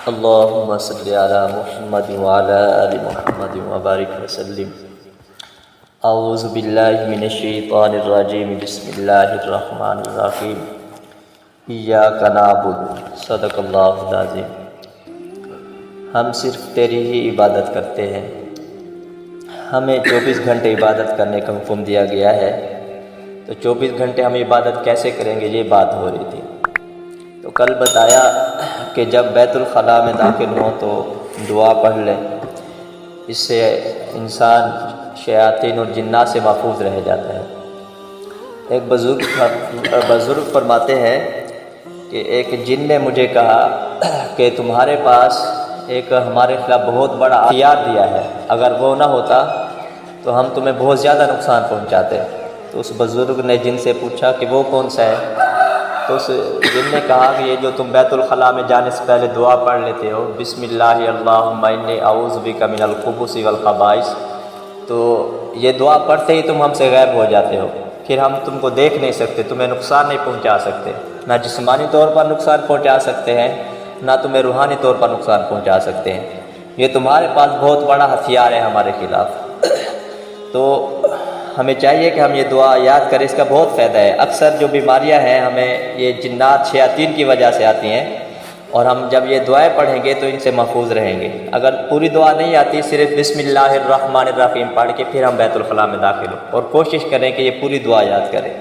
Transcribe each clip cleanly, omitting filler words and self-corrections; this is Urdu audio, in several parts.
اللهم صل على محمد وعلى آل محمد وبارك وسلم. اعوذ باللہ من الشیطان الرجیم. بسم اللہ الرحمن الرحیم. ایاک نعبد. صدق اللہ العظیم. ہم صرف تیری ہی عبادت کرتے ہیں. ہمیں 24 گھنٹے عبادت کرنے کا حکم دیا گیا ہے، تو 24 گھنٹے ہم عبادت کیسے کریں گے، یہ بات ہو رہی تھی. تو کل بتایا کہ جب بیت الخلاء میں داخل ہوں تو دعا پڑھ لیں، اس سے انسان شیاطین اور جنات سے محفوظ رہ جاتا ہے. ایک بزرگ فرماتے ہیں کہ ایک جن نے مجھے کہا کہ تمہارے پاس ایک ہمارے خلاف بہت بڑا ہتھیار دیا ہے، اگر وہ نہ ہوتا تو ہم تمہیں بہت زیادہ نقصان پہنچاتے. تو اس بزرگ نے جن سے پوچھا کہ وہ کون سا ہے، تو اس جن نے کہا کہ یہ جو تم بیت الخلاء میں جانے سے پہلے دعا پڑھ لیتے ہو، بسم اللہ اللہم انی اعوذ بک من الخبث والخبائث، تو یہ دعا پڑھتے ہی تم ہم سے غائب ہو جاتے ہو، پھر ہم تم کو دیکھ نہیں سکتے، تمہیں نقصان نہیں پہنچا سکتے، نہ جسمانی طور پر نقصان پہنچا سکتے ہیں، نہ تمہیں روحانی طور پر نقصان پہنچا سکتے ہیں. یہ تمہارے پاس بہت بڑا ہتھیار ہے ہمارے خلاف. تو ہمیں چاہیے کہ ہم یہ دعا یاد کریں، اس کا بہت فائدہ ہے. اکثر جو بیماریاں ہیں ہمیں یہ جنات شیاطین کی وجہ سے آتی ہیں، اور ہم جب یہ دعائیں پڑھیں گے تو ان سے محفوظ رہیں گے. اگر پوری دعا نہیں آتی، صرف بسم اللہ الرحمن الرحیم پڑھ کے پھر ہم بیت الخلاء میں داخل ہوں، اور کوشش کریں کہ یہ پوری دعا یاد کریں.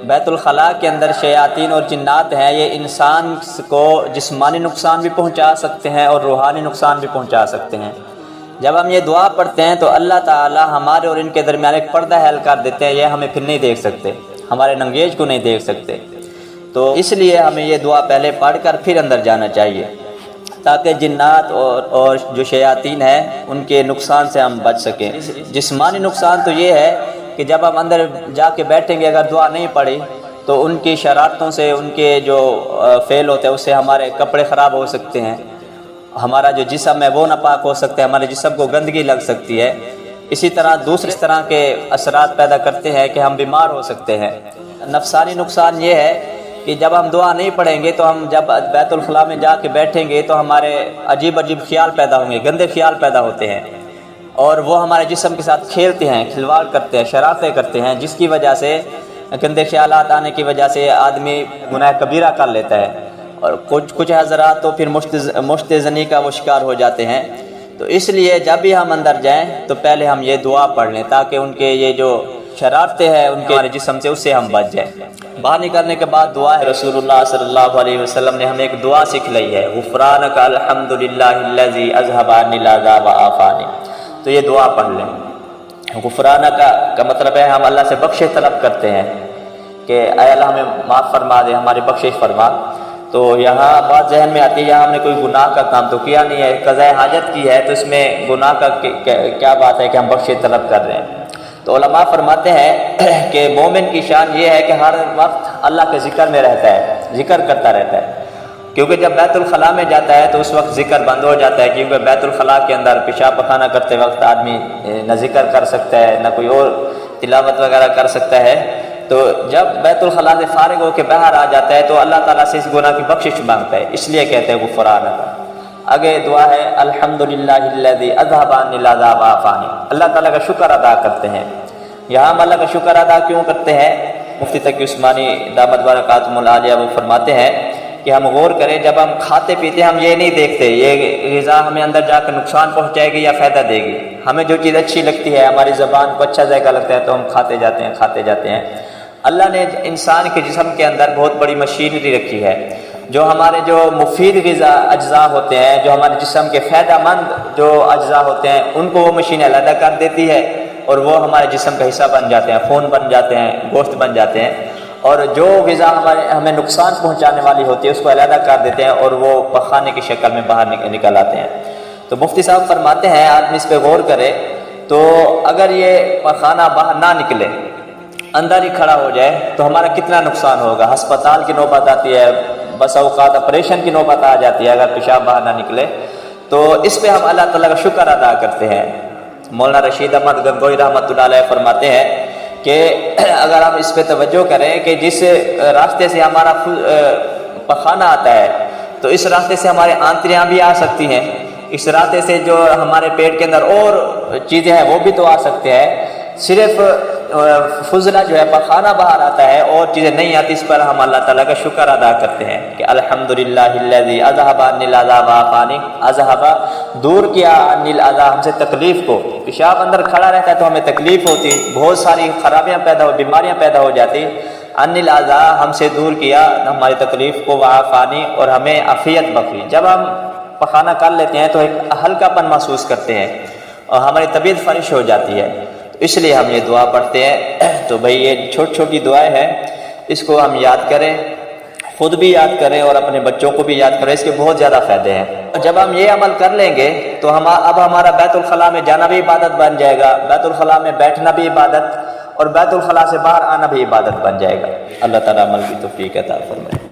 بیت الخلاء کے اندر شیاطین اور جنات ہیں، یہ انسان کو جسمانی نقصان بھی پہنچا سکتے ہیں اور روحانی نقصان بھی پہنچا سکتے ہیں. جب ہم یہ دعا پڑھتے ہیں تو اللہ تعالی ہمارے اور ان کے درمیان ایک پردہ حائل کر دیتے ہیں، یہ ہمیں پھر نہیں دیکھ سکتے، ہمارے ننگیج کو نہیں دیکھ سکتے. تو اس لیے ہمیں یہ دعا پہلے پڑھ کر پھر اندر جانا چاہیے، تاکہ جنات اور جو شیاطین ہیں ان کے نقصان سے ہم بچ سکیں. جسمانی نقصان تو یہ ہے کہ جب ہم اندر جا کے بیٹھیں گے، اگر دعا نہیں پڑھی تو ان کی شرارتوں سے، ان کے جو فعل ہوتے ہیں اس سے ہمارے کپڑے خراب ہو سکتے ہیں، ہمارا جو جسم ہے وہ ناپاک ہو سکتا ہے، ہمارے جسم کو گندگی لگ سکتی ہے. اسی طرح دوسرے طرح کے اثرات پیدا کرتے ہیں کہ ہم بیمار ہو سکتے ہیں. نفسانی نقصان یہ ہے کہ جب ہم دعا نہیں پڑھیں گے تو ہم جب بیت الخلاء میں جا کے بیٹھیں گے تو ہمارے عجیب خیال پیدا ہوں گے، گندے خیال پیدا ہوتے ہیں، اور وہ ہمارے جسم کے ساتھ کھیلتے ہیں، کھلواڑ کرتے ہیں، شرارتیں کرتے ہیں، جس کی وجہ سے گندے خیالات آنے کی وجہ سے آدمی گناہ کبیرہ کر لیتا ہے. اور کچھ حضرات تو پھر مشت زنی کا وہ شکار ہو جاتے ہیں. تو اس لیے جب بھی ہم اندر جائیں تو پہلے ہم یہ دعا پڑھ لیں، تاکہ ان کے یہ جو شرارتیں ہیں ان کے ہمارے جسم سے، اس سے ہم بچ جائیں. باہر نکلنے کے بعد دعا ہے. رسول اللہ صلی اللہ علیہ وسلم نے ہمیں ایک دعا سکھلائی ہے، غفرانک الحمدللہ الذی اذھب عنی العذاب وعافانی. تو یہ دعا پڑھ لیں. غفرانک کا مطلب ہے ہم اللہ سے بخشش طلب کرتے ہیں کہ اے اللہ ہمیں معاف فرما دے، ہماری بخشش فرما. تو یہاں بات ذہن میں آتی ہے، یہاں ہم نے کوئی گناہ کا کام تو کیا نہیں ہے، قضاء حاجت کی ہے، تو اس میں گناہ کا کیا بات ہے کہ ہم بخشش طلب کر رہے ہیں. تو علماء فرماتے ہیں کہ مومن کی شان یہ ہے کہ ہر وقت اللہ کے ذکر میں رہتا ہے، ذکر کرتا رہتا ہے. کیونکہ جب بیت الخلاء میں جاتا ہے تو اس وقت ذکر بند ہو جاتا ہے، کیونکہ بیت الخلاء کے اندر پیشاب پخانہ کرتے وقت آدمی نہ ذکر کر سکتا ہے، نہ کوئی اور تلاوت وغیرہ کر سکتا ہے. تو جب بیت الخلاء سے فارغ ہو کے باہر آ جاتا ہے تو اللہ تعالیٰ سے اس گناہ کی بخشش مانگتا ہے، اس لیے کہتے ہیں غفرانک. آگے دعا ہے الحمدللہ الذی اذھب عنی العذاب وعافانی. اللہ تعالیٰ کا شکر ادا کرتے ہیں. یہاں ہم اللہ کا شکر ادا کیوں کرتے ہیں؟ مفتی تقی عثمانی دامت برکاتہم العالیہ وہ فرماتے ہیں کہ ہم غور کریں، جب ہم کھاتے پیتے ہم یہ نہیں دیکھتے یہ غذا ہمیں اندر جا کر نقصان پہنچائے گی یا فائدہ دے گی. ہمیں جو چیز اچھی لگتی ہے، ہماری زبان کو اچھا ذائقہ لگتا ہے تو ہم کھاتے جاتے ہیں. اللہ نے انسان کے جسم کے اندر بہت بڑی مشینری رکھی ہے، جو ہمارے جو مفید غذا اجزاء ہوتے ہیں، جو ہمارے جسم کے فائدہ مند جو اجزاء ہوتے ہیں، ان کو وہ مشین علیحدہ کر دیتی ہے، اور وہ ہمارے جسم کا حصہ بن جاتے ہیں، خون بن جاتے ہیں، گوشت بن جاتے ہیں. اور جو غذا ہمیں نقصان پہنچانے والی ہوتی ہے اس کو علیحدہ کر دیتے ہیں، اور وہ پخانے کی شکل میں باہر نکل آتے ہیں. تو مفتی صاحب فرماتے ہیں آدمی اس پہ غور کرے تو اگر یہ پخانہ باہر نہ نکلے، اندر ہی کھڑا ہو جائے تو ہمارا کتنا نقصان ہوگا. ہسپتال کی نوبت آتی ہے، بس اوقات آپریشن کی نوبت آ جاتی ہے اگر پیشاب باہر نہ نکلے. تو اس پہ ہم اللہ تعالیٰ کا شکر ادا کرتے ہیں. مولانا رشید احمد گنگوئی رحمۃ اللہ علیہ فرماتے ہیں کہ اگر ہم اس پہ توجہ کریں کہ جس راستے سے ہمارا پخانہ آتا ہے تو اس راستے سے ہمارے آنتریاں بھی آ سکتی ہیں، اس راستے سے جو ہمارے پیٹ کے اندر اور چیزیں ہیں وہ بھی تو آ سکتے ہیں۔ صرف فضلہ جو ہے پخانہ باہر آتا ہے اور چیزیں نہیں آتی، اس پر ہم اللہ تعالیٰ کا شکر ادا کرتے ہیں کہ الحمدللہ الذی اذھب عنی الاذی وعافانی، اذھب دور کیا عنی الاذی ہم سے تکلیف کو۔ پیشاب اندر کھڑا رہتا ہے تو ہمیں تکلیف ہوتی، بہت ساری خرابیاں پیدا ہو، بیماریاں پیدا ہو جاتی، عنی الاذی ہم سے دور کیا ہماری تکلیف کو، وعافانی اور ہمیں عافیت بخشی۔ جب ہم پخانہ کر لیتے ہیں تو ایک ہلکا پن محسوس کرتے ہیں اور ہماری طبیعت فریش ہو جاتی ہے، اس لیے ہم یہ دعا پڑھتے ہیں۔ تو بھئی یہ چھوٹی چھوٹی دعائیں ہیں، اس کو ہم یاد کریں، خود بھی یاد کریں اور اپنے بچوں کو بھی یاد کریں، اس کے بہت زیادہ فائدے ہیں۔ جب ہم یہ عمل کر لیں گے تو اب ہمارا بیت الخلاء میں جانا بھی عبادت بن جائے گا، بیت الخلاء میں بیٹھنا بھی عبادت، اور بیت الخلاء سے باہر آنا بھی عبادت بن جائے گا۔ اللہ تعالیٰ عمل کی توفیق عطا فرمائے۔